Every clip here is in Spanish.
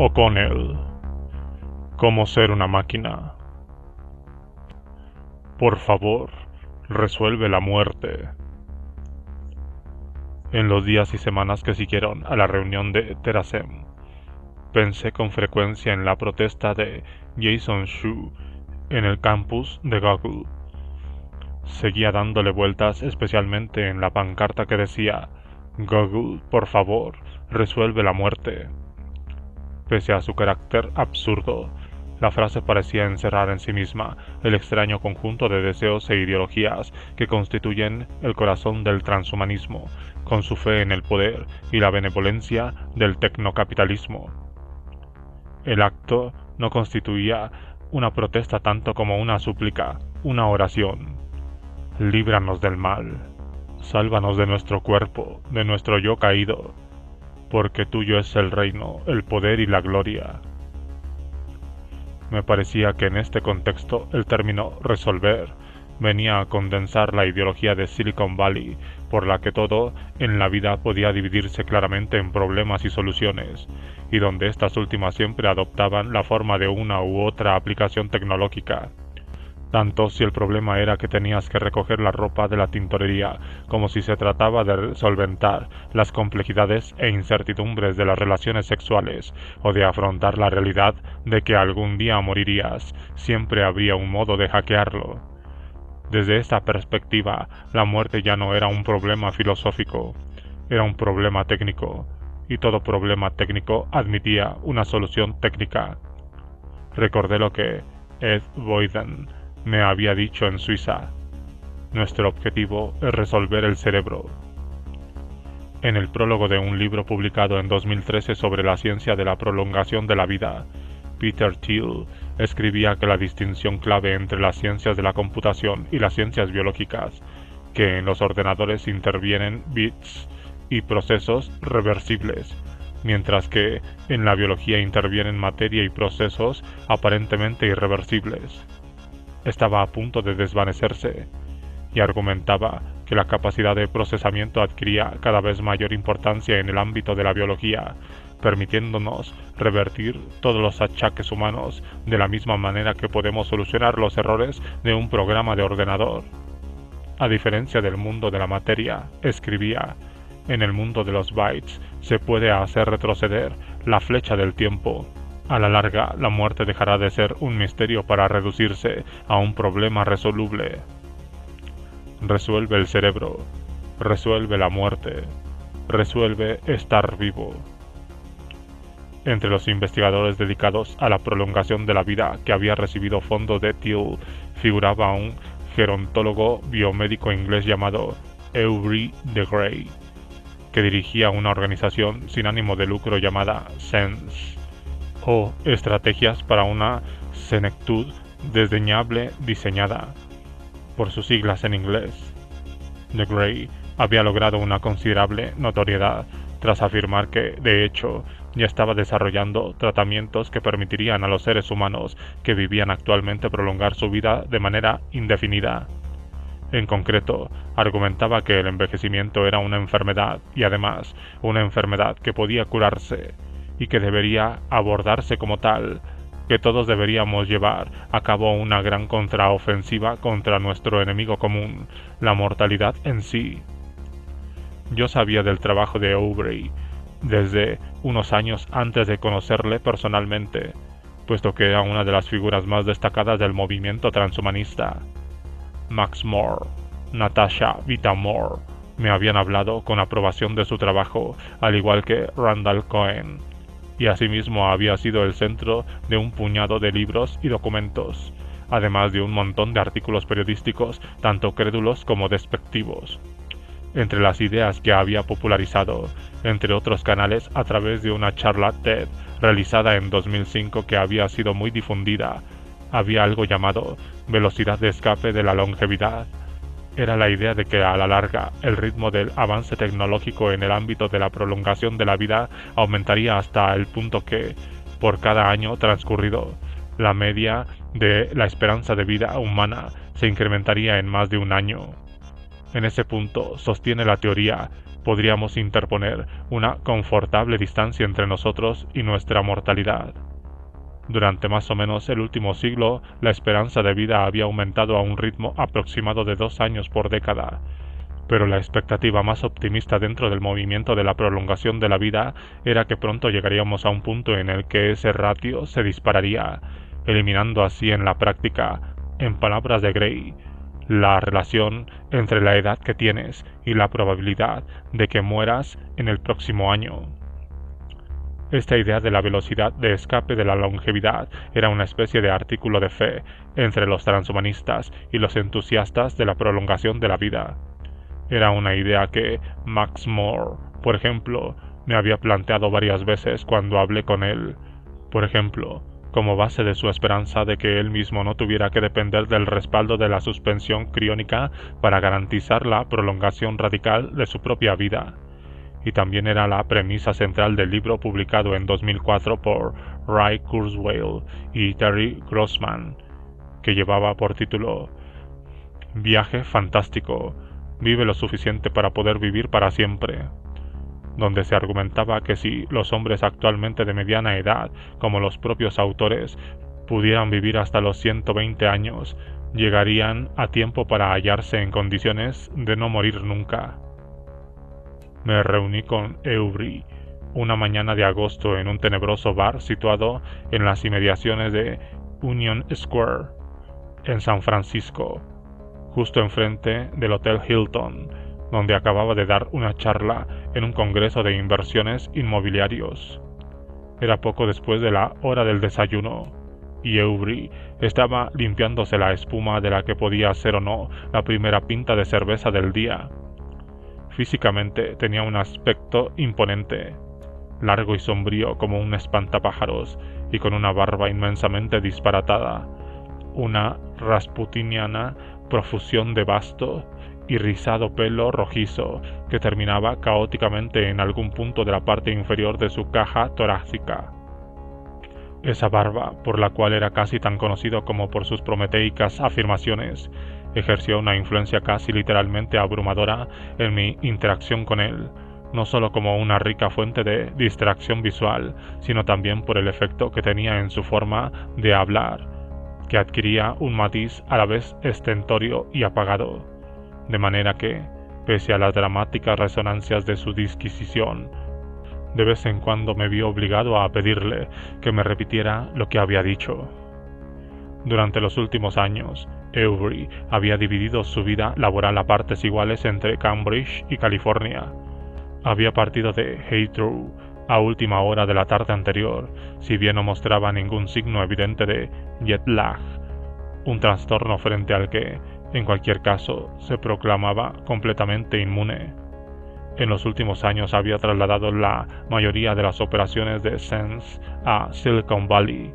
O'Connell. ¿Cómo ser una máquina? Por favor, resuelve la muerte. En los días y semanas que siguieron a la reunión de Terasem, pensé con frecuencia en la protesta de Jason Shu en el campus de Google. Seguía dándole vueltas, especialmente en la pancarta que decía: Google, por favor, resuelve la muerte. Pese a su carácter absurdo, la frase parecía encerrar en sí misma el extraño conjunto de deseos e ideologías que constituyen el corazón del transhumanismo, con su fe en el poder y la benevolencia del tecnocapitalismo. El acto no constituía una protesta tanto como una súplica, una oración. Líbranos del mal, sálvanos de nuestro cuerpo, de nuestro yo caído, porque tuyo es el reino, el poder y la gloria. Me parecía que en este contexto el término resolver venía a condensar la ideología de Silicon Valley, por la que todo en la vida podía dividirse claramente en problemas y soluciones, y donde estas últimas siempre adoptaban la forma de una u otra aplicación tecnológica. Tanto si el problema era que tenías que recoger la ropa de la tintorería, como si se trataba de solventar las complejidades e incertidumbres de las relaciones sexuales, o de afrontar la realidad de que algún día morirías, siempre habría un modo de hackearlo. Desde esta perspectiva, la muerte ya no era un problema filosófico, era un problema técnico, y todo problema técnico admitía una solución técnica. Recordé lo que Ed Boyden me había dicho en Suiza: nuestro objetivo es resolver el cerebro. En el prólogo de un libro publicado en 2013 sobre la ciencia de la prolongación de la vida, Peter Thiel escribía que la distinción clave entre las ciencias de la computación y las ciencias biológicas, que en los ordenadores intervienen bits y procesos reversibles, mientras que en la biología intervienen materia y procesos aparentemente irreversibles, estaba a punto de desvanecerse, y argumentaba que la capacidad de procesamiento adquiría cada vez mayor importancia en el ámbito de la biología, permitiéndonos revertir todos los achaques humanos de la misma manera que podemos solucionar los errores de un programa de ordenador. A diferencia del mundo de la materia, escribía, en el mundo de los bytes se puede hacer retroceder la flecha del tiempo. A la larga, la muerte dejará de ser un misterio para reducirse a un problema resoluble. Resuelve el cerebro, resuelve la muerte, resuelve estar vivo. Entre los investigadores dedicados a la prolongación de la vida que había recibido fondos de Thiel figuraba un gerontólogo biomédico inglés llamado Aubrey de Grey, que dirigía una organización sin ánimo de lucro llamada SENS, o Estrategias para una Senectud Desdeñable Diseñada, por sus siglas en inglés. De Grey había logrado una considerable notoriedad tras afirmar que, de hecho, ya estaba desarrollando tratamientos que permitirían a los seres humanos que vivían actualmente prolongar su vida de manera indefinida. En concreto, argumentaba que el envejecimiento era una enfermedad y además una enfermedad que podía curarse y que debería abordarse como tal, que todos deberíamos llevar a cabo una gran contraofensiva contra nuestro enemigo común, la mortalidad en sí. Yo sabía del trabajo de Aubrey desde unos años antes de conocerle personalmente, puesto que era una de las figuras más destacadas del movimiento transhumanista. Max More, Natasha Vita-More me habían hablado con aprobación de su trabajo, al igual que Randall Cohen, y asimismo había sido el centro de un puñado de libros y documentos, además de un montón de artículos periodísticos, tanto crédulos como despectivos. Entre las ideas que había popularizado, entre otros canales, a través de una charla TED realizada en 2005 que había sido muy difundida, había algo llamado velocidad de escape de la longevidad. Era la idea de que a la larga el ritmo del avance tecnológico en el ámbito de la prolongación de la vida aumentaría hasta el punto que, por cada año transcurrido, la media de la esperanza de vida humana se incrementaría en más de un año. En ese punto, sostiene la teoría, podríamos interponer una confortable distancia entre nosotros y nuestra mortalidad. Durante más o menos el último siglo, la esperanza de vida había aumentado a un ritmo aproximado de 2 años por década, pero la expectativa más optimista dentro del movimiento de la prolongación de la vida era que pronto llegaríamos a un punto en el que ese ratio se dispararía, eliminando así en la práctica, en palabras de Gray, la relación entre la edad que tienes y la probabilidad de que mueras en el próximo año. Esta idea de la velocidad de escape de la longevidad era una especie de artículo de fe entre los transhumanistas y los entusiastas de la prolongación de la vida. Era una idea que Max More, por ejemplo, me había planteado varias veces cuando hablé con él, por ejemplo, como base de su esperanza de que él mismo no tuviera que depender del respaldo de la suspensión criónica para garantizar la prolongación radical de su propia vida. Y también era la premisa central del libro publicado en 2004 por Ray Kurzweil y Terry Grossman, que llevaba por título Viaje fantástico, vive lo suficiente para poder vivir para siempre, donde se argumentaba que si los hombres actualmente de mediana edad, como los propios autores, pudieran vivir hasta los 120 años, llegarían a tiempo para hallarse en condiciones de no morir nunca. Me reuní con Eury una mañana de agosto en un tenebroso bar situado en las inmediaciones de Union Square, en San Francisco, justo enfrente del Hotel Hilton, donde acababa de dar una charla en un congreso de inversiones inmobiliarios. Era poco después de la hora del desayuno, y Eury estaba limpiándose la espuma de la que podía ser o no la primera pinta de cerveza del día. Físicamente tenía un aspecto imponente, largo y sombrío como un espantapájaros, y con una barba inmensamente disparatada, una rasputiniana profusión de vasto y rizado pelo rojizo que terminaba caóticamente en algún punto de la parte inferior de su caja torácica. Esa barba, por la cual era casi tan conocido como por sus prometeicas afirmaciones, ejerció una influencia casi literalmente abrumadora en mi interacción con él, no solo como una rica fuente de distracción visual, sino también por el efecto que tenía en su forma de hablar, que adquiría un matiz a la vez estentorio y apagado, de manera que, pese a las dramáticas resonancias de su disquisición, de vez en cuando me vi obligado a pedirle que me repitiera lo que había dicho. Durante los últimos años, Eury había dividido su vida laboral a partes iguales entre Cambridge y California. Había partido de Heathrow a última hora de la tarde anterior, si bien no mostraba ningún signo evidente de jet lag, un trastorno frente al que, en cualquier caso, se proclamaba completamente inmune. En los últimos años había trasladado la mayoría de las operaciones de Sense a Silicon Valley,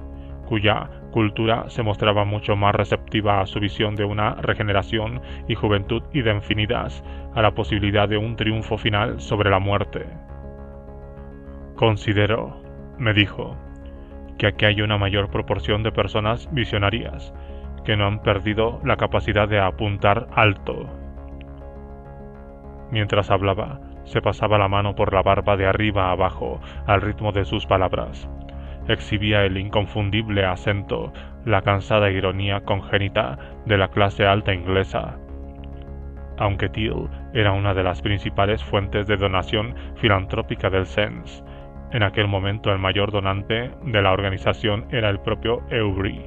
cuya cultura se mostraba mucho más receptiva a su visión de una regeneración y juventud indefinidas, a la posibilidad de un triunfo final sobre la muerte. Considero, me dijo, que aquí hay una mayor proporción de personas visionarias, que no han perdido la capacidad de apuntar alto. Mientras hablaba, se pasaba la mano por la barba de arriba a abajo al ritmo de sus palabras. Exhibía el inconfundible acento, la cansada ironía congénita de la clase alta inglesa. Aunque Teal era una de las principales fuentes de donación filantrópica del Sense, en aquel momento el mayor donante de la organización era el propio Eury.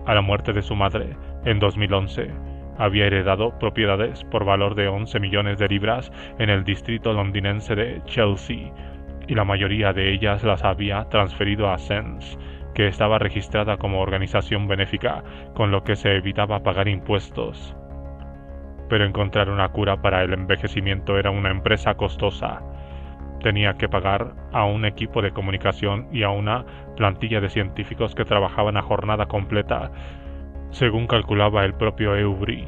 A la muerte de su madre, en 2011, había heredado propiedades por valor de 11 millones de libras en el distrito londinense de Chelsea, y la mayoría de ellas las había transferido a Sense, que estaba registrada como organización benéfica, con lo que se evitaba pagar impuestos. Pero encontrar una cura para el envejecimiento era una empresa costosa. Tenía que pagar a un equipo de comunicación y a una plantilla de científicos que trabajaban a jornada completa. Según calculaba el propio Eury,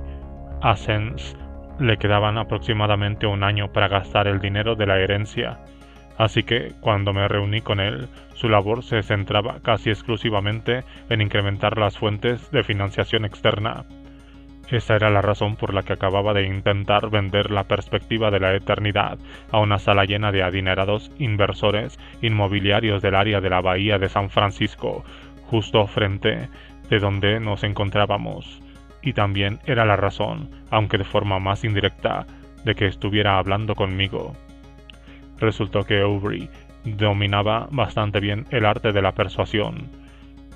a Sense le quedaban aproximadamente un año para gastar el dinero de la herencia. Así que, cuando me reuní con él, su labor se centraba casi exclusivamente en incrementar las fuentes de financiación externa. Esa era la razón por la que acababa de intentar vender la perspectiva de la eternidad a una sala llena de adinerados inversores inmobiliarios del área de la bahía de San Francisco, justo frente de donde nos encontrábamos. Y también era la razón, aunque de forma más indirecta, de que estuviera hablando conmigo. Resultó que Aubrey dominaba bastante bien el arte de la persuasión.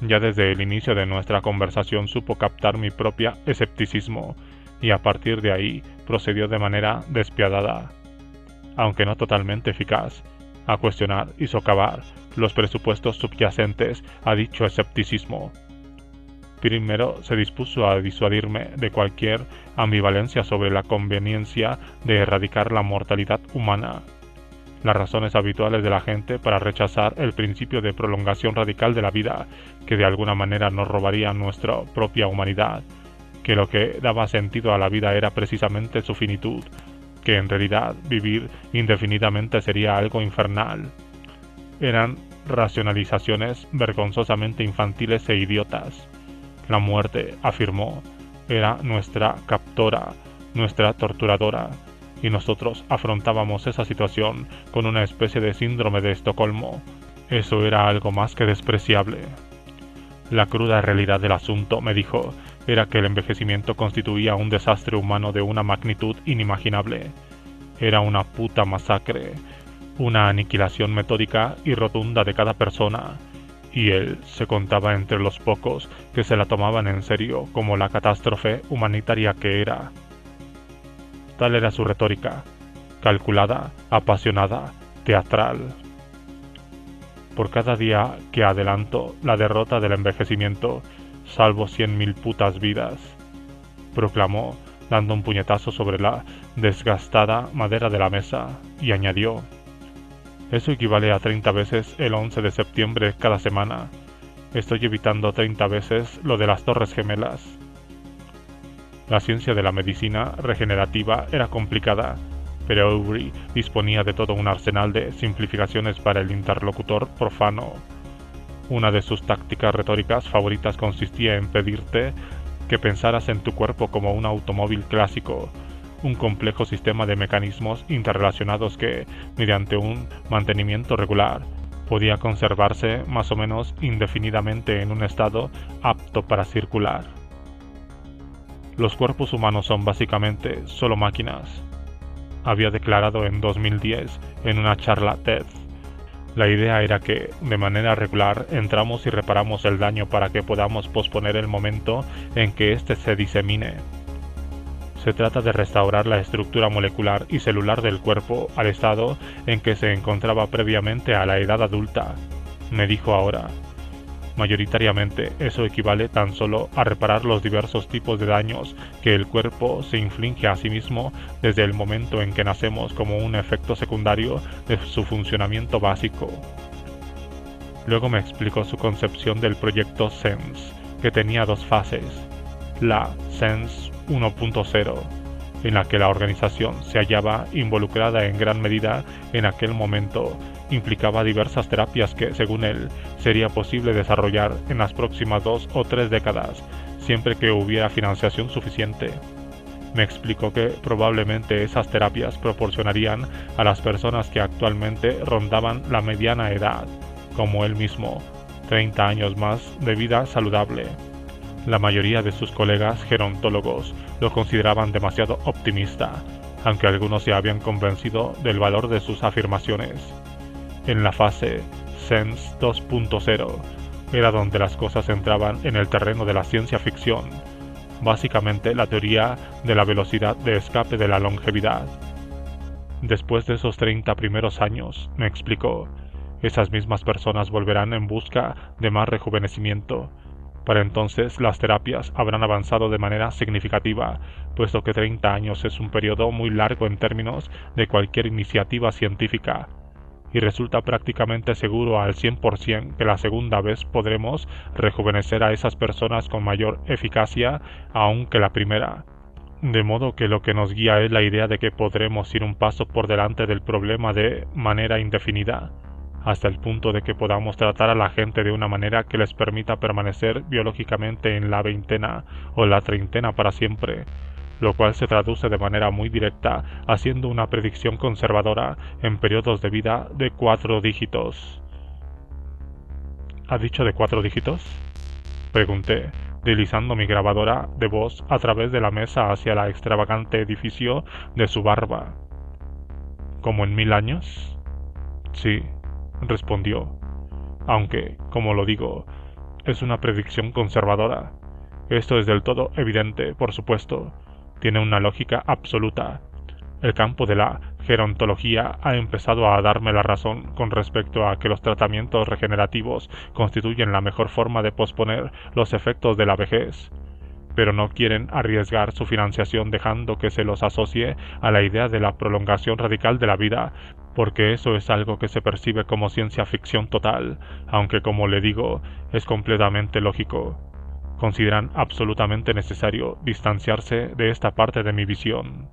Ya desde el inicio de nuestra conversación supo captar mi propio escepticismo, y a partir de ahí procedió de manera despiadada, aunque no totalmente eficaz, a cuestionar y socavar los presupuestos subyacentes a dicho escepticismo. Primero se dispuso a disuadirme de cualquier ambivalencia sobre la conveniencia de erradicar la mortalidad humana, las razones habituales de la gente para rechazar el principio de prolongación radical de la vida, que de alguna manera nos robaría nuestra propia humanidad, que lo que daba sentido a la vida era precisamente su finitud, que en realidad vivir indefinidamente sería algo infernal. Eran racionalizaciones vergonzosamente infantiles e idiotas. La muerte, afirmó, era nuestra captora, nuestra torturadora, y nosotros afrontábamos esa situación con una especie de síndrome de Estocolmo. Eso era algo más que despreciable. La cruda realidad del asunto, me dijo, era que el envejecimiento constituía un desastre humano de una magnitud inimaginable. Era una puta masacre, una aniquilación metódica y rotunda de cada persona, y él se contaba entre los pocos que se la tomaban en serio como la catástrofe humanitaria que era. Tal era su retórica, calculada, apasionada, teatral. Por cada día que adelanto la derrota del envejecimiento, salvo 100.000 putas vidas, proclamó, dando un puñetazo sobre la desgastada madera de la mesa, y añadió: eso equivale a 30 veces el 11 de septiembre cada semana. Estoy evitando 30 veces lo de las Torres Gemelas. La ciencia de la medicina regenerativa era complicada, pero Aubrey disponía de todo un arsenal de simplificaciones para el interlocutor profano. Una de sus tácticas retóricas favoritas consistía en pedirte que pensaras en tu cuerpo como un automóvil clásico, un complejo sistema de mecanismos interrelacionados que, mediante un mantenimiento regular, podía conservarse más o menos indefinidamente en un estado apto para circular. Los cuerpos humanos son básicamente solo máquinas, había declarado en 2010 en una charla TED. La idea era que, de manera regular, entramos y reparamos el daño para que podamos posponer el momento en que éste se disemine. Se trata de restaurar la estructura molecular y celular del cuerpo al estado en que se encontraba previamente a la edad adulta, me dijo ahora. Mayoritariamente, eso equivale tan solo a reparar los diversos tipos de daños que el cuerpo se inflige a sí mismo desde el momento en que nacemos como un efecto secundario de su funcionamiento básico. Luego me explicó su concepción del proyecto SENS, que tenía dos fases. La SENS 1.0, en la que la organización se hallaba involucrada en gran medida en aquel momento, implicaba diversas terapias que, según él, sería posible desarrollar en las próximas 2 o 3 décadas, siempre que hubiera financiación suficiente. Me explicó que probablemente esas terapias proporcionarían a las personas que actualmente rondaban la mediana edad, como él mismo, 30 años más de vida saludable. La mayoría de sus colegas gerontólogos lo consideraban demasiado optimista, aunque algunos se habían convencido del valor de sus afirmaciones. En la fase SENS 2.0 era donde las cosas entraban en el terreno de la ciencia ficción, básicamente la teoría de la velocidad de escape de la longevidad. Después de esos 30 primeros años, me explicó, esas mismas personas volverán en busca de más rejuvenecimiento. Para entonces las terapias habrán avanzado de manera significativa, puesto que 30 años es un periodo muy largo en términos de cualquier iniciativa científica, y resulta prácticamente seguro al 100% que la segunda vez podremos rejuvenecer a esas personas con mayor eficacia aún que la primera. De modo que lo que nos guía es la idea de que podremos ir un paso por delante del problema de manera indefinida. hasta el punto de que podamos tratar a la gente de una manera que les permita permanecer biológicamente en la veintena o la treintena para siempre, lo cual se traduce de manera muy directa haciendo una predicción conservadora en periodos de vida de 4 dígitos. ¿Ha dicho de 4 dígitos? Pregunté, deslizando mi grabadora de voz a través de la mesa hacia el extravagante edificio de su barba. ¿Como en 1000 años? Sí, respondió, aunque, como lo digo, es una predicción conservadora. Esto es del todo evidente, por supuesto. Tiene una lógica absoluta. El campo de la gerontología ha empezado a darme la razón con respecto a que los tratamientos regenerativos constituyen la mejor forma de posponer los efectos de la vejez, pero no quieren arriesgar su financiación dejando que se los asocie a la idea de la prolongación radical de la vida, porque eso es algo que se percibe como ciencia ficción total, aunque como le digo, es completamente lógico. Consideran absolutamente necesario distanciarse de esta parte de mi visión.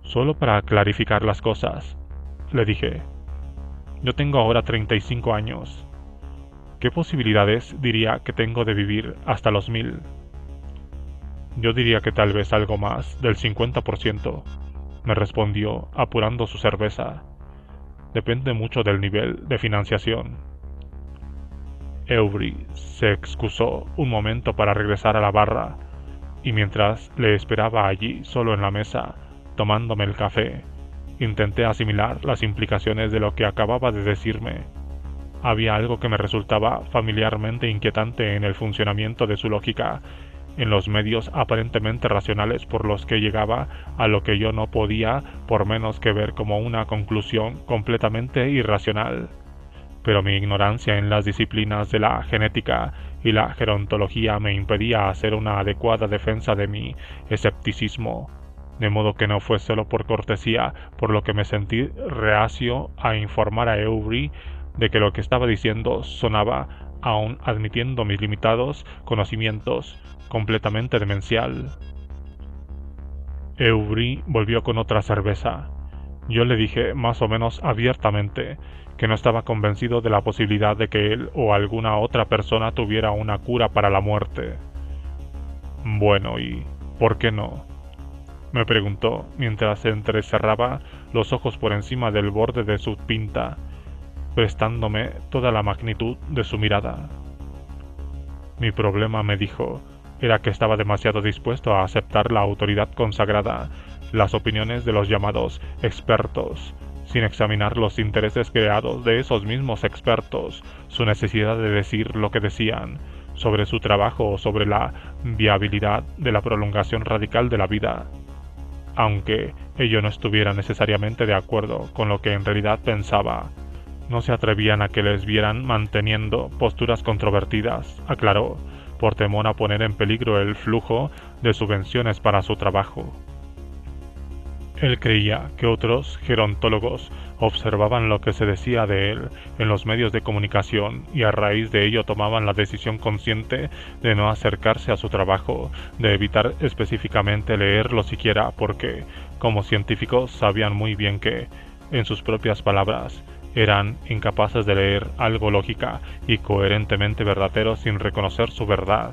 Solo para clarificar las cosas, le dije, yo tengo ahora 35 años. ¿Qué posibilidades diría que tengo de vivir hasta los 1000? Yo diría que tal vez algo más del 50%, me respondió apurando su cerveza. Depende mucho del nivel de financiación. Eury se excusó un momento para regresar a la barra, y mientras le esperaba allí solo en la mesa, tomándome el café, intenté asimilar las implicaciones de lo que acababa de decirme. Había algo que me resultaba familiarmente inquietante en el funcionamiento de su lógica, en los medios aparentemente racionales por los que llegaba a lo que yo no podía por menos que ver como una conclusión completamente irracional. Pero mi ignorancia en las disciplinas de la genética y la gerontología me impedía hacer una adecuada defensa de mi escepticismo, de modo que no fue solo por cortesía por lo que me sentí reacio a informar a Eury de que lo que estaba diciendo sonaba, aun admitiendo mis limitados conocimientos, completamente demencial. Eury volvió con otra cerveza. Yo le dije más o menos abiertamente que no estaba convencido de la posibilidad de que él o alguna otra persona tuviera una cura para la muerte. Bueno, ¿y por qué no?, me preguntó mientras entrecerraba los ojos por encima del borde de su pinta, prestándome toda la magnitud de su mirada. Mi problema, me dijo, era que estaba demasiado dispuesto a aceptar la autoridad consagrada, las opiniones de los llamados expertos, sin examinar los intereses creados de esos mismos expertos, su necesidad de decir lo que decían, sobre su trabajo o sobre la viabilidad de la prolongación radical de la vida. Aunque ello no estuviera necesariamente de acuerdo con lo que en realidad pensaba, no se atrevían a que les vieran manteniendo posturas controvertidas, aclaró, por temor a poner en peligro el flujo de subvenciones para su trabajo. Él creía que otros gerontólogos observaban lo que se decía de él en los medios de comunicación y a raíz de ello tomaban la decisión consciente de no acercarse a su trabajo, de evitar específicamente leerlo siquiera porque, como científicos, sabían muy bien que, en sus propias palabras, eran incapaces de leer algo lógica y coherentemente verdadero sin reconocer su verdad.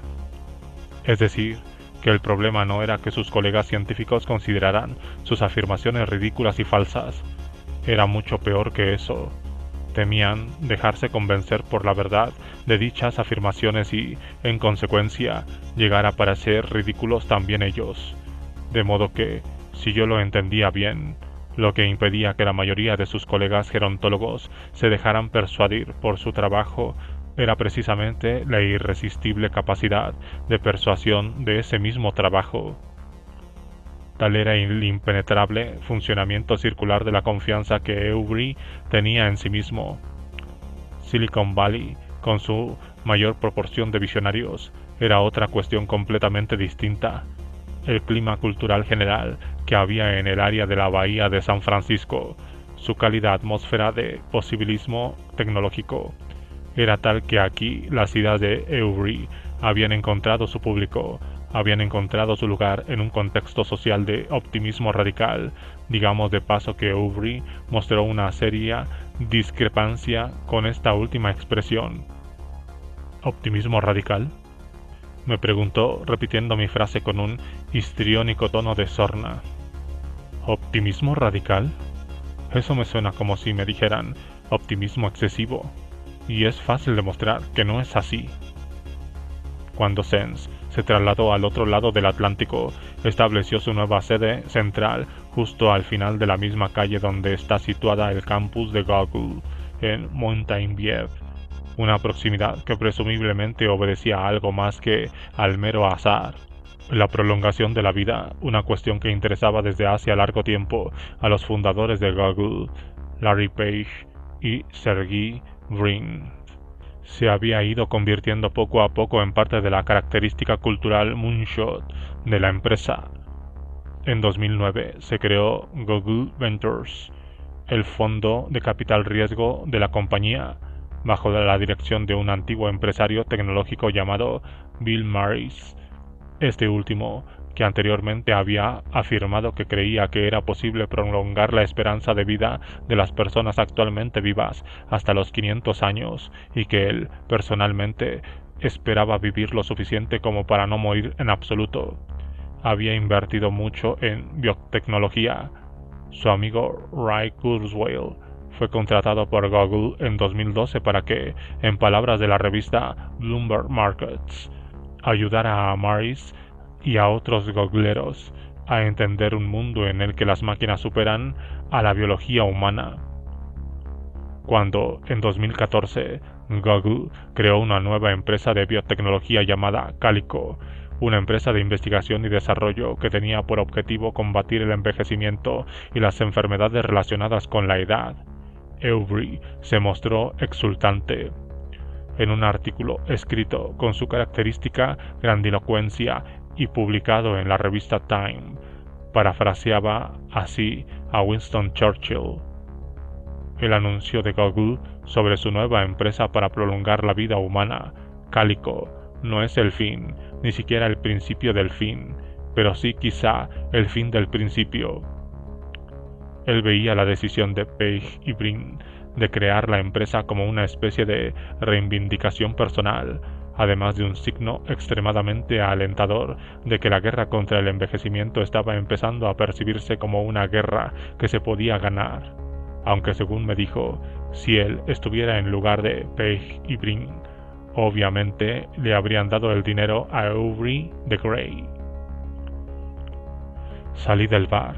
Es decir, que el problema no era que sus colegas científicos consideraran sus afirmaciones ridículas y falsas. Era mucho peor que eso. Temían dejarse convencer por la verdad de dichas afirmaciones y, en consecuencia, llegar a parecer ridículos también ellos. De modo que, si yo lo entendía bien, lo que impedía que la mayoría de sus colegas gerontólogos se dejaran persuadir por su trabajo era precisamente la irresistible capacidad de persuasión de ese mismo trabajo. Tal era el impenetrable funcionamiento circular de la confianza que Eury tenía en sí mismo. Silicon Valley, con su mayor proporción de visionarios, era otra cuestión completamente distinta. El clima cultural general que había en el área de la bahía de San Francisco, su cálida atmósfera de posibilismo tecnológico, era tal que aquí las ideas de Eury habían encontrado su público, habían encontrado su lugar en un contexto social de optimismo radical. Digamos de paso que Eury mostró una seria discrepancia con esta última expresión. ¿Optimismo radical?, me preguntó, repitiendo mi frase con un histriónico tono de sorna. ¿Optimismo radical? Eso me suena como si me dijeran optimismo excesivo, y es fácil demostrar que no es así. Cuando Sens se trasladó al otro lado del Atlántico, estableció su nueva sede central justo al final de la misma calle donde está situada el campus de Google, en Mountain View, una proximidad que presumiblemente obedecía a algo más que al mero azar. La prolongación de la vida, una cuestión que interesaba desde hace largo tiempo a los fundadores de Google, Larry Page y Sergey Brin, se había ido convirtiendo poco a poco en parte de la característica cultural moonshot de la empresa. En 2009 se creó Google Ventures, el fondo de capital riesgo de la compañía, bajo la dirección de un antiguo empresario tecnológico llamado Bill Maris. Este último, que anteriormente había afirmado que creía que era posible prolongar la esperanza de vida de las personas actualmente vivas hasta los 500 años y que él, personalmente, esperaba vivir lo suficiente como para no morir en absoluto. Había invertido mucho en biotecnología. Su amigo Ray Kurzweil fue contratado por Google en 2012 para que, en palabras de la revista Bloomberg Markets, ayudara a Maris y a otros gogleros a entender un mundo en el que las máquinas superan a la biología humana. Cuando, en 2014, Google creó una nueva empresa de biotecnología llamada Calico, una empresa de investigación y desarrollo que tenía por objetivo combatir el envejecimiento y las enfermedades relacionadas con la edad, Avery se mostró exultante. En un artículo escrito con su característica grandilocuencia y publicado en la revista Time, parafraseaba así a Winston Churchill. El anuncio de Google sobre su nueva empresa para prolongar la vida humana, Calico, no es el fin, ni siquiera el principio del fin, pero sí quizá el fin del principio. Él veía la decisión de Page y Brin de crear la empresa como una especie de reivindicación personal, además de un signo extremadamente alentador de que la guerra contra el envejecimiento estaba empezando a percibirse como una guerra que se podía ganar, aunque según me dijo, si él estuviera en lugar de Page y Brin, obviamente le habrían dado el dinero a Avery de Grey. Salí del bar.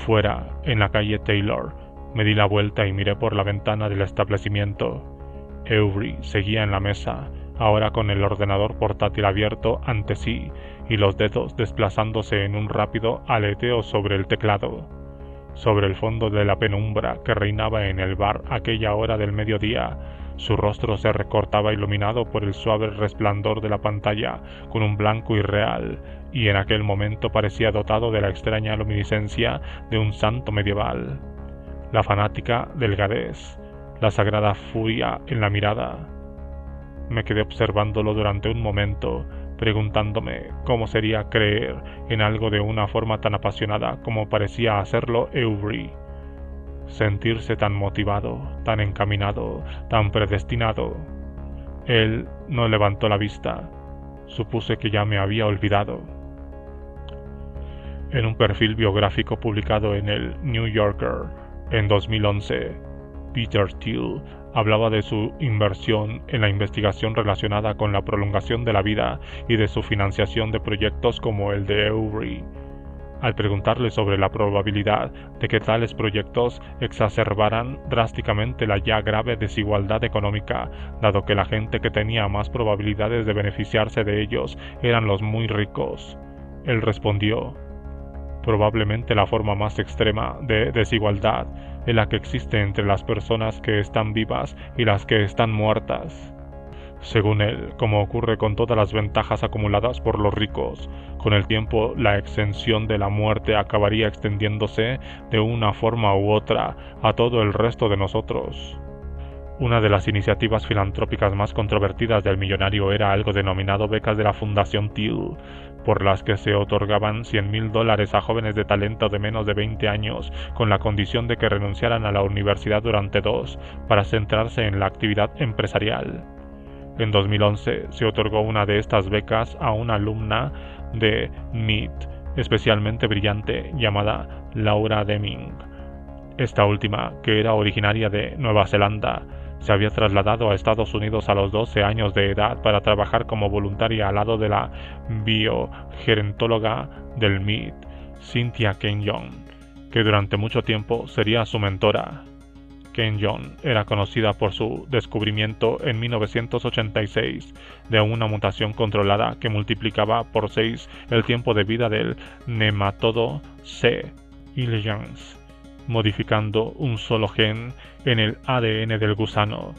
Fuera, en la calle Taylor, me di la vuelta y miré por la ventana del establecimiento. Avery seguía en la mesa, ahora con el ordenador portátil abierto ante sí y los dedos desplazándose en un rápido aleteo sobre el teclado. Sobre el fondo de la penumbra que reinaba en el bar a aquella hora del mediodía, su rostro se recortaba iluminado por el suave resplandor de la pantalla con un blanco irreal, y en aquel momento parecía dotado de la extraña luminiscencia de un santo medieval. La fanática delgadez, la sagrada furia en la mirada. Me quedé observándolo durante un momento, preguntándome cómo sería creer en algo de una forma tan apasionada como parecía hacerlo Avery. Sentirse tan motivado, tan encaminado, tan predestinado. Él no levantó la vista. Supuse que ya me había olvidado. En un perfil biográfico publicado en el New Yorker en 2011, Peter Thiel hablaba de su inversión en la investigación relacionada con la prolongación de la vida y de su financiación de proyectos como el de Avery. Al preguntarle sobre la probabilidad de que tales proyectos exacerbaran drásticamente la ya grave desigualdad económica, dado que la gente que tenía más probabilidades de beneficiarse de ellos eran los muy ricos, él respondió: probablemente la forma más extrema de desigualdad es la que existe entre las personas que están vivas y las que están muertas. Según él, como ocurre con todas las ventajas acumuladas por los ricos, con el tiempo la extensión de la muerte acabaría extendiéndose de una forma u otra a todo el resto de nosotros. Una de las iniciativas filantrópicas más controvertidas del millonario era algo denominado becas de la Fundación Thiel, por las que se otorgaban $100,000 a jóvenes de talento de menos de 20 años con la condición de que renunciaran a la universidad durante 2 para centrarse en la actividad empresarial. En 2011 se otorgó una de estas becas a una alumna de MIT especialmente brillante llamada Laura Deming. Esta última, que era originaria de Nueva Zelanda, se había trasladado a Estados Unidos a los 12 años de edad para trabajar como voluntaria al lado de la biogerontóloga del MIT, Cynthia Kenyon, que durante mucho tiempo sería su mentora. Kenyon era conocida por su descubrimiento en 1986 de una mutación controlada que multiplicaba por 6 el tiempo de vida del nematodo C. elegans, modificando un solo gen en el ADN del gusano.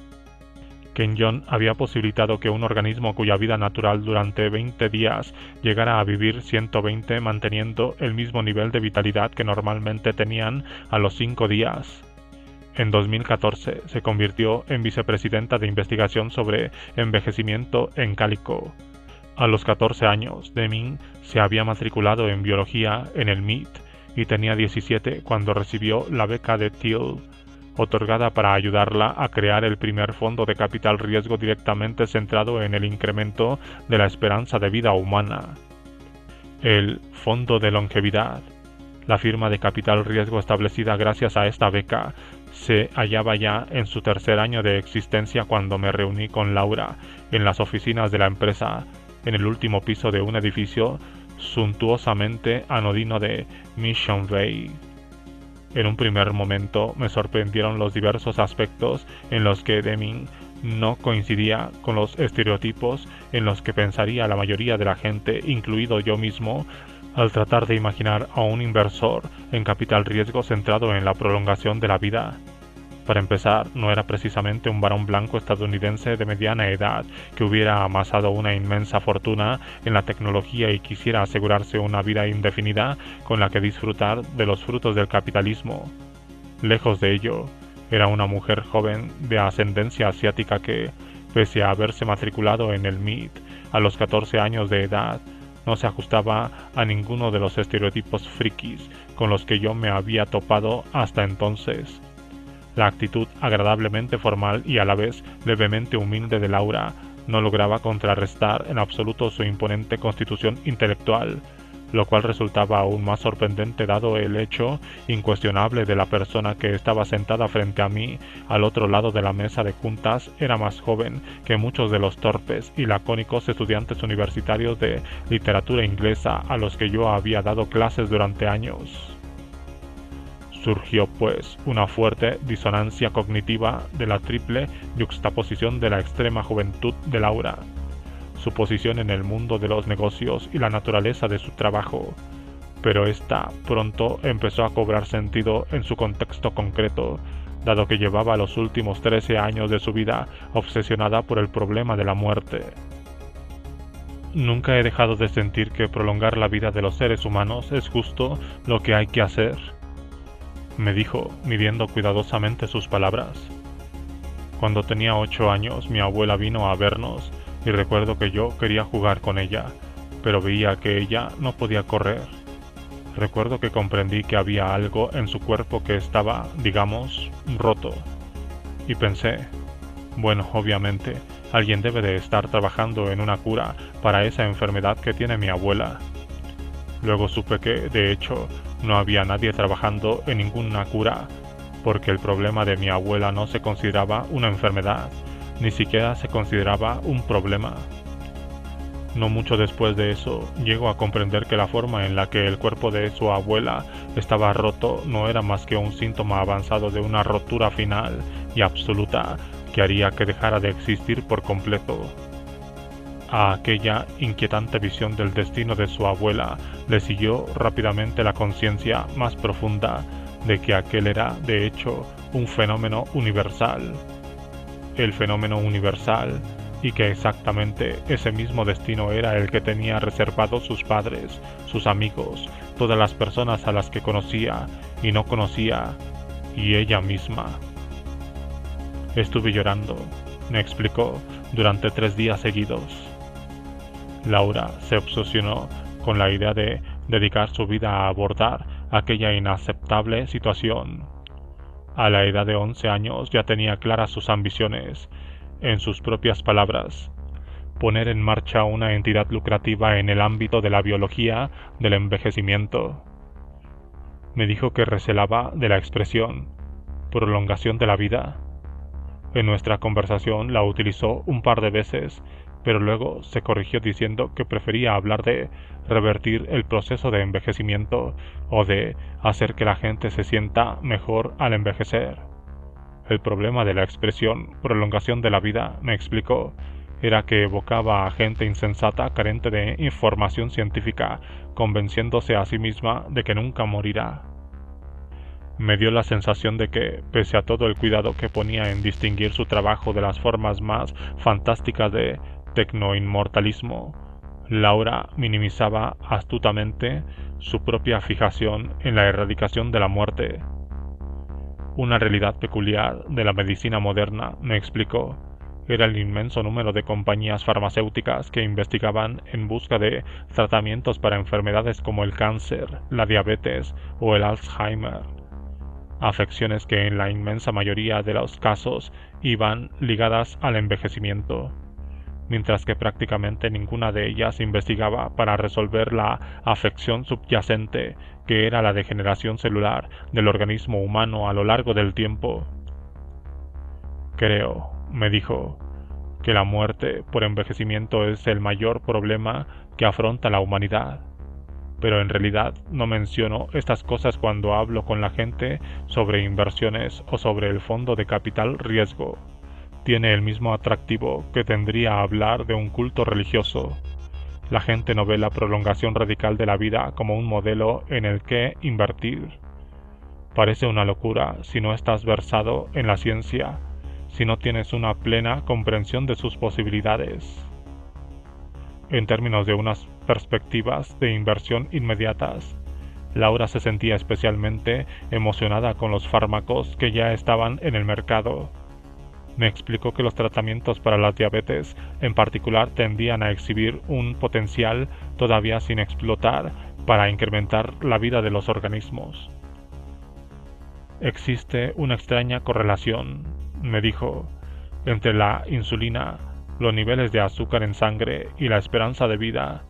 Kenyon había posibilitado que un organismo cuya vida natural durante 20 días llegara a vivir 120 manteniendo el mismo nivel de vitalidad que normalmente tenían a los 5 días. En 2014 se convirtió en vicepresidenta de investigación sobre envejecimiento en Calico. A los 14 años, Deming se había matriculado en biología en el MIT y tenía 17 cuando recibió la beca de Thiel, otorgada para ayudarla a crear el primer fondo de capital riesgo directamente centrado en el incremento de la esperanza de vida humana. El Fondo de Longevidad, la firma de capital riesgo establecida gracias a esta beca, se hallaba ya en su tercer año de existencia cuando me reuní con Laura en las oficinas de la empresa, en el último piso de un edificio suntuosamente anodino de Mission Bay. En un primer momento me sorprendieron los diversos aspectos en los que Deming no coincidía con los estereotipos en los que pensaría la mayoría de la gente, incluido yo mismo, al tratar de imaginar a un inversor en capital riesgo centrado en la prolongación de la vida. Para empezar, no era precisamente un varón blanco estadounidense de mediana edad que hubiera amasado una inmensa fortuna en la tecnología y quisiera asegurarse una vida indefinida con la que disfrutar de los frutos del capitalismo. Lejos de ello, era una mujer joven de ascendencia asiática que, pese a haberse matriculado en el MIT a los 14 años de edad, no se ajustaba a ninguno de los estereotipos frikis con los que yo me había topado hasta entonces. La actitud agradablemente formal y a la vez levemente humilde de Laura no lograba contrarrestar en absoluto su imponente constitución intelectual, lo cual resultaba aún más sorprendente dado el hecho incuestionable de la persona que estaba sentada frente a mí al otro lado de la mesa de juntas era más joven que muchos de los torpes y lacónicos estudiantes universitarios de literatura inglesa a los que yo había dado clases durante años. Surgió, pues, una fuerte disonancia cognitiva de la triple yuxtaposición de la extrema juventud de Laura, su posición en el mundo de los negocios y la naturaleza de su trabajo, pero esta pronto empezó a cobrar sentido en su contexto concreto, dado que llevaba los últimos 13 años de su vida obsesionada por el problema de la muerte. Nunca he dejado de sentir que prolongar la vida de los seres humanos es justo lo que hay que hacer, me dijo, midiendo cuidadosamente sus palabras. Cuando tenía 8 años, mi abuela vino a vernos y recuerdo que yo quería jugar con ella, pero veía que ella no podía correr. Recuerdo que comprendí que había algo en su cuerpo que estaba, digamos, roto. Y pensé, bueno, obviamente, alguien debe de estar trabajando en una cura para esa enfermedad que tiene mi abuela. Luego supe que, de hecho, no había nadie trabajando en ninguna cura, porque el problema de mi abuela no se consideraba una enfermedad, ni siquiera se consideraba un problema. No mucho después de eso, llego a comprender que la forma en la que el cuerpo de su abuela estaba roto no era más que un síntoma avanzado de una rotura final y absoluta que haría que dejara de existir por completo. A aquella inquietante visión del destino de su abuela le siguió rápidamente la conciencia más profunda de que aquel era, de hecho, un fenómeno universal. El fenómeno universal, y que exactamente ese mismo destino era el que tenía reservado sus padres, sus amigos, todas las personas a las que conocía y no conocía, y ella misma. Estuve llorando, me explicó, durante 3 días seguidos. Laura se obsesionó con la idea de dedicar su vida a abordar aquella inaceptable situación. A la edad de 11 años ya tenía claras sus ambiciones. En sus propias palabras, poner en marcha una entidad lucrativa en el ámbito de la biología del envejecimiento. Me dijo que recelaba de la expresión prolongación de la vida. En nuestra conversación la utilizó un par de veces, pero luego se corrigió diciendo que prefería hablar de revertir el proceso de envejecimiento o de hacer que la gente se sienta mejor al envejecer. El problema de la expresión prolongación de la vida, me explicó, era que evocaba a gente insensata carente de información científica, convenciéndose a sí misma de que nunca morirá. Me dio la sensación de que, pese a todo el cuidado que ponía en distinguir su trabajo de las formas más fantásticas de tecnoinmortalismo, Laura minimizaba astutamente su propia fijación en la erradicación de la muerte. Una realidad peculiar de la medicina moderna, me explicó, era el inmenso número de compañías farmacéuticas que investigaban en busca de tratamientos para enfermedades como el cáncer, la diabetes o el Alzheimer, afecciones que en la inmensa mayoría de los casos iban ligadas al envejecimiento, mientras que prácticamente ninguna de ellas investigaba para resolver la afección subyacente que era la degeneración celular del organismo humano a lo largo del tiempo. Creo, me dijo, que la muerte por envejecimiento es el mayor problema que afronta la humanidad, pero en realidad no menciono estas cosas cuando hablo con la gente sobre inversiones o sobre el fondo de capital riesgo. Tiene el mismo atractivo que tendría hablar de un culto religioso. La gente no ve la prolongación radical de la vida como un modelo en el que invertir. Parece una locura si no estás versado en la ciencia, si no tienes una plena comprensión de sus posibilidades. En términos de unas perspectivas de inversión inmediatas, Laura se sentía especialmente emocionada con los fármacos que ya estaban en el mercado. Me explicó que los tratamientos para la diabetes en particular tendían a exhibir un potencial todavía sin explotar para incrementar la vida de los organismos. Existe una extraña correlación, me dijo, entre la insulina, los niveles de azúcar en sangre y la esperanza de vida,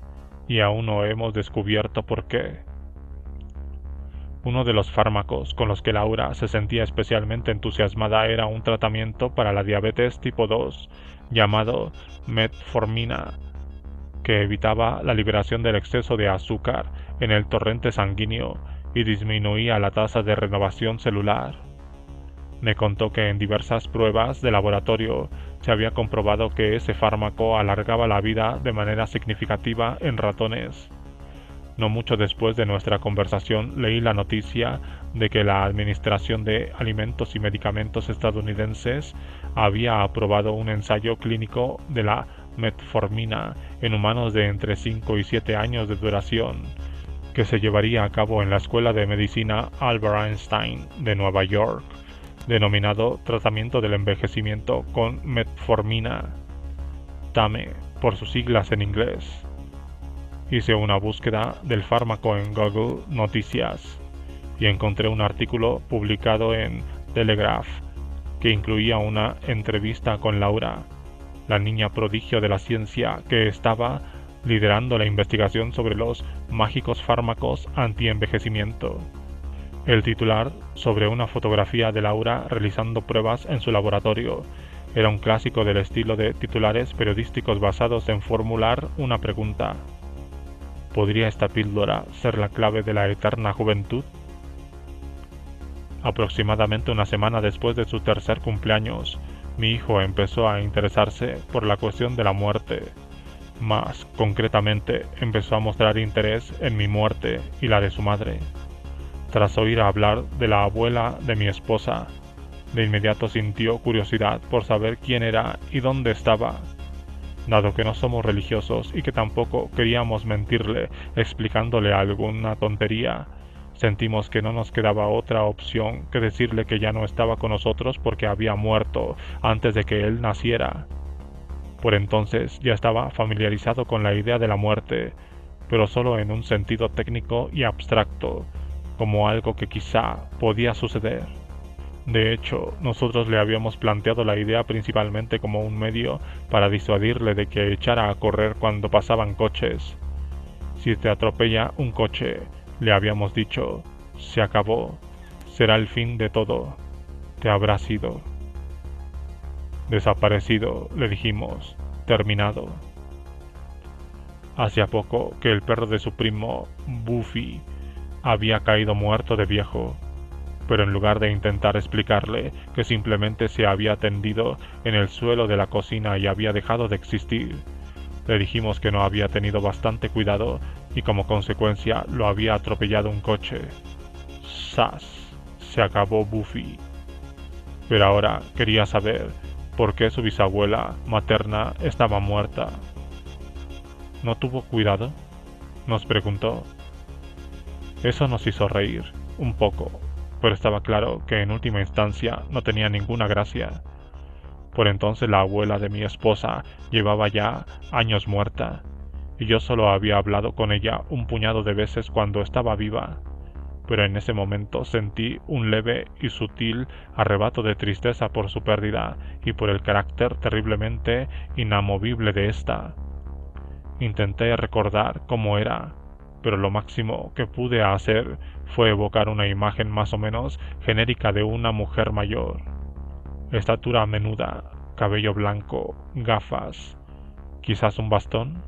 y aún no hemos descubierto por qué. Uno de los fármacos con los que Laura se sentía especialmente entusiasmada era un tratamiento para la diabetes tipo 2 llamado metformina, que evitaba la liberación del exceso de azúcar en el torrente sanguíneo y disminuía la tasa de renovación celular. Me contó que en diversas pruebas de laboratorio se había comprobado que ese fármaco alargaba la vida de manera significativa en ratones. No mucho después de nuestra conversación leí la noticia de que la Administración de Alimentos y Medicamentos estadounidenses había aprobado un ensayo clínico de la metformina en humanos de entre 5 y 7 años de duración, que se llevaría a cabo en la Escuela de Medicina Albert Einstein de Nueva York, denominado Tratamiento del Envejecimiento con Metformina, TAME, por sus siglas en inglés. Hice una búsqueda del fármaco en Google Noticias y encontré un artículo publicado en Telegraph que incluía una entrevista con Laura, la niña prodigio de la ciencia que estaba liderando la investigación sobre los mágicos fármacos anti-envejecimiento. El titular, sobre una fotografía de Laura realizando pruebas en su laboratorio, era un clásico del estilo de titulares periodísticos basados en formular una pregunta. ¿Podría esta píldora ser la clave de la eterna juventud? Aproximadamente una semana después de su tercer cumpleaños, mi hijo empezó a interesarse por la cuestión de la muerte. Más concretamente, empezó a mostrar interés en mi muerte y la de su madre. Tras oír hablar de la abuela de mi esposa, de inmediato sintió curiosidad por saber quién era y dónde estaba. Dado que no somos religiosos y que tampoco queríamos mentirle explicándole alguna tontería, Sentimos que no nos quedaba otra opción que decirle que ya no estaba con nosotros porque había muerto antes de que él naciera. Por entonces ya estaba familiarizado con la idea de la muerte, pero solo en un sentido técnico y abstracto, como algo que quizá podía suceder. De hecho, nosotros le habíamos planteado la idea principalmente como un medio para disuadirle de que echara a correr cuando pasaban coches. Si te atropella un coche, le habíamos dicho, se acabó, será el fin de todo, te habrás ido. Desaparecido, le dijimos, terminado. Hacía poco que el perro de su primo, Buffy, había caído muerto de viejo, pero en lugar de intentar explicarle que simplemente se había tendido en el suelo de la cocina y había dejado de existir, le dijimos que no había tenido bastante cuidado y como consecuencia lo había atropellado un coche. ¡Sas! Se acabó Buffy. Pero ahora quería saber por qué su bisabuela materna estaba muerta. ¿No tuvo cuidado?, nos preguntó. Eso nos hizo reír, un poco, pero estaba claro que en última instancia no tenía ninguna gracia. Por entonces la abuela de mi esposa llevaba ya años muerta, y yo solo había hablado con ella un puñado de veces cuando estaba viva, pero en ese momento sentí un leve y sutil arrebato de tristeza por su pérdida y por el carácter terriblemente inamovible de ésta. Intenté recordar cómo era, pero lo máximo que pude hacer fue evocar una imagen más o menos genérica de una mujer mayor. Estatura menuda, cabello blanco, gafas, quizás un bastón.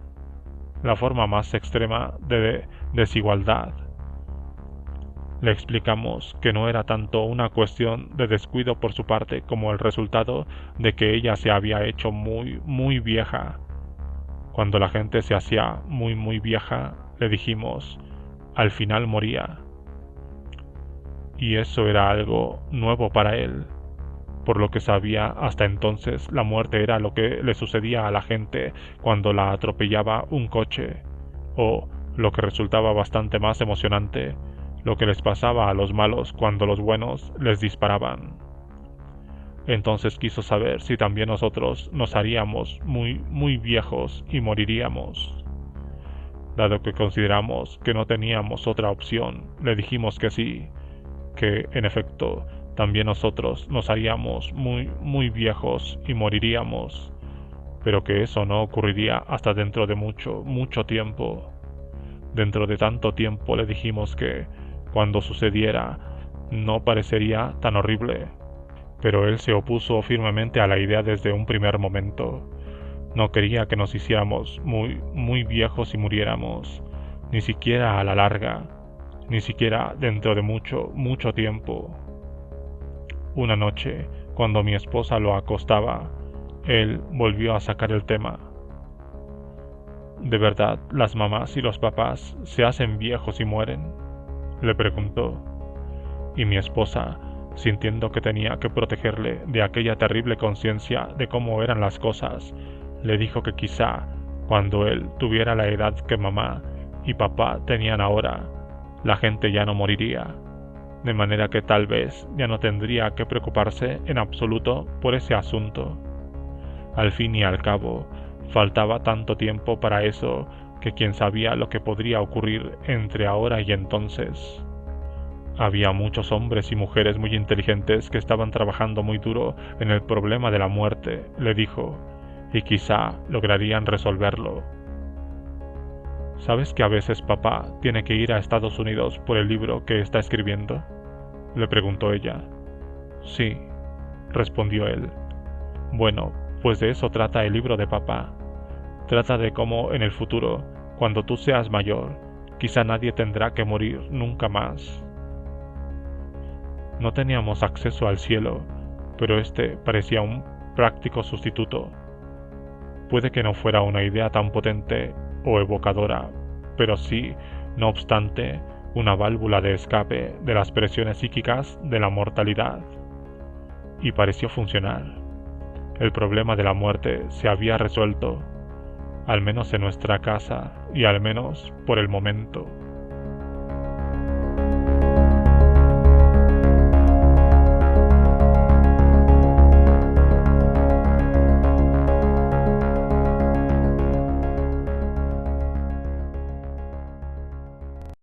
La forma más extrema de desigualdad. Le explicamos que no era tanto una cuestión de descuido por su parte como el resultado de que ella se había hecho muy vieja. Cuando la gente se hacía muy vieja, le dijimos, al final moría. Y eso era algo nuevo para él. Por lo que sabía hasta entonces, la muerte era lo que le sucedía a la gente cuando la atropellaba un coche, o, lo que resultaba bastante más emocionante, lo que les pasaba a los malos cuando los buenos les disparaban. Entonces quiso saber si también nosotros nos haríamos muy viejos y moriríamos. Dado que consideramos que no teníamos otra opción, le dijimos que sí, que en efecto también nosotros nos haríamos muy viejos y moriríamos, pero que eso no ocurriría hasta dentro de mucho tiempo. Dentro de tanto tiempo le dijimos que, cuando sucediera, no parecería tan horrible, pero él se opuso firmemente a la idea desde un primer momento. No quería que nos hiciéramos muy viejos y muriéramos, ni siquiera a la larga, ni siquiera dentro de mucho tiempo. Una noche, cuando mi esposa lo acostaba, él volvió a sacar el tema. ¿De verdad las mamás y los papás se hacen viejos y mueren?, le preguntó. Y mi esposa, sintiendo que tenía que protegerle de aquella terrible conciencia de cómo eran las cosas, le dijo que quizá, cuando él tuviera la edad que mamá y papá tenían ahora, la gente ya no moriría, de manera que tal vez ya no tendría que preocuparse en absoluto por ese asunto. Al fin y al cabo, faltaba tanto tiempo para eso que quién sabía lo que podría ocurrir entre ahora y entonces. Había muchos hombres y mujeres muy inteligentes que estaban trabajando muy duro en el problema de la muerte, le dijo, y quizá lograrían resolverlo. ¿Sabes que a veces papá tiene que ir a Estados Unidos por el libro que está escribiendo?, le preguntó ella. Sí, respondió él. Bueno, pues de eso trata el libro de papá. Trata de cómo en el futuro, cuando tú seas mayor, quizá nadie tendrá que morir nunca más. No teníamos acceso al cielo, pero este parecía un práctico sustituto. Puede que no fuera una idea tan potente o evocadora, pero sí, no obstante, una válvula de escape de las presiones psíquicas de la mortalidad. Y pareció funcionar. El problema de la muerte se había resuelto, al menos en nuestra casa y al menos por el momento.